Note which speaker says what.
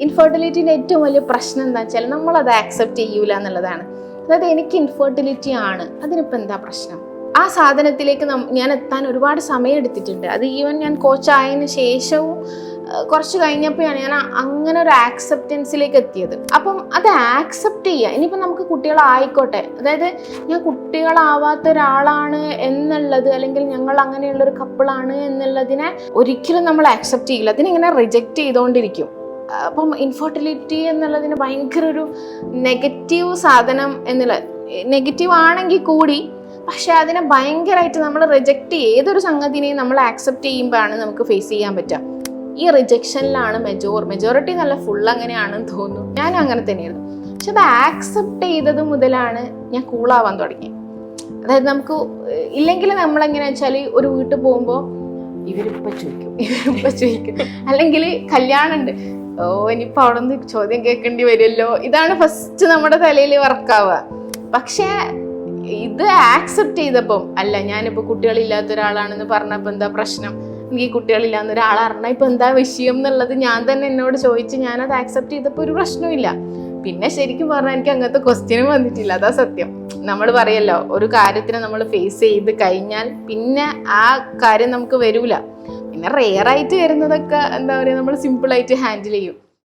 Speaker 1: ഇൻഫെർട്ടിലിറ്റിൻ്റെ ഏറ്റവും വലിയ പ്രശ്നം എന്താ വെച്ചാൽ നമ്മളത് ആക്സെപ്റ്റ് ചെയ്യൂല എന്നുള്ളതാണ്. അതായത് എനിക്ക് ഇൻഫെർട്ടിലിറ്റി ആണ്, അതിനിപ്പോൾ എന്താ പ്രശ്നം? ആ സാധനത്തിലേക്ക് ഞാൻ എത്താൻ ഒരുപാട് സമയം എടുത്തിട്ടുണ്ട്. അത് ഈവൻ ഞാൻ കോച്ചായതിനു ശേഷവും കുറച്ച് കഴിഞ്ഞപ്പോഴാണ് ഞാൻ അങ്ങനെ ഒരു ആക്സെപ്റ്റൻസിലേക്ക് എത്തിയത്. അപ്പം അത് ആക്സെപ്റ്റ് ചെയ്യുക. ഇനിയിപ്പോൾ നമുക്ക് കുട്ടികളായിക്കോട്ടെ, അതായത് ഞാൻ കുട്ടികളാവാത്ത ഒരാളാണ് എന്നുള്ളത്, അല്ലെങ്കിൽ ഞങ്ങൾ അങ്ങനെയുള്ളൊരു കപ്പിളാണ് എന്നുള്ളതിനെ ഒരിക്കലും നമ്മൾ ആക്സെപ്റ്റ് ചെയ്യില്ല. അതിനിങ്ങനെ റിജക്റ്റ് ചെയ്തുകൊണ്ടിരിക്കും. അപ്പം ഇൻഫെർട്ടിലിറ്റി എന്നുള്ളതിന് ഭയങ്കര ഒരു നെഗറ്റീവ് സാധനം എന്നുള്ള, നെഗറ്റീവ് ആണെങ്കിൽ കൂടി പക്ഷെ അതിനെ ഭയങ്കരമായിട്ട് നമ്മൾ റിജക്റ്റ് ചെയ്യും. ഏതൊരു സംഗതിനെയും നമ്മൾ ആക്സെപ്റ്റ് ചെയ്യുമ്പോഴാണ് നമുക്ക് ഫേസ് ചെയ്യാൻ പറ്റുക. ഈ റിജക്ഷനിലാണ് മെജോറിറ്റി നല്ല ഫുൾ അങ്ങനെയാണെന്ന് തോന്നുന്നു. ഞാനും അങ്ങനെ തന്നെയായിരുന്നു. പക്ഷെ അത് ആക്സെപ്റ്റ് ചെയ്തത് മുതലാണ് ഞാൻ കൂളാവാൻ തുടങ്ങി. അതായത് നമുക്ക് ഇല്ലെങ്കിൽ നമ്മളെങ്ങനെയാ വെച്ചാൽ ഒരു വീട്ടിൽ പോകുമ്പോൾ ഇവരിപ്പോൾ ചോദിക്കും അല്ലെങ്കിൽ കല്യാണം ഉണ്ട്, ഇനിയിപ്പോൾ അവിടെ നിന്ന് ചോദ്യം കേൾക്കേണ്ടി വരുമല്ലോ, ഇതാണ് ഫസ്റ്റ് നമ്മുടെ തലയിൽ വർക്കാവുക. പക്ഷേ ഇത് ആക്സെപ്റ്റ് ചെയ്തപ്പം അല്ല, ഞാനിപ്പോൾ കുട്ടികളില്ലാത്ത ഒരാളാണെന്ന് പറഞ്ഞപ്പോൾ എന്താ പ്രശ്നം, എനിക്ക് കുട്ടികളില്ലാത്ത ഒരാളറിഞ്ഞാൽ ഇപ്പം എന്താ വിഷയം എന്നുള്ളത് ഞാൻ തന്നെ എന്നോട് ചോദിച്ച് ഞാനത് ആക്സെപ്റ്റ് ചെയ്തപ്പോൾ ഒരു പ്രശ്നമില്ല. പിന്നെ ശരിക്കും പറഞ്ഞാൽ എനിക്ക് അങ്ങനത്തെ ക്വസ്റ്റ്യനും വന്നിട്ടില്ല. അതാ സത്യം. നമ്മൾ പറയല്ലോ, ഒരു കാര്യത്തിനെ നമ്മൾ ഫേസ് ചെയ്ത് കഴിഞ്ഞാൽ പിന്നെ ആ കാര്യം നമുക്ക് വരൂല. പിന്നെ റെയറായിട്ട് വരുന്നതൊക്കെ എന്താ പറയുക, നമ്മൾ സിമ്പിളായിട്ട് ഹാൻഡിൽ ചെയ്യും.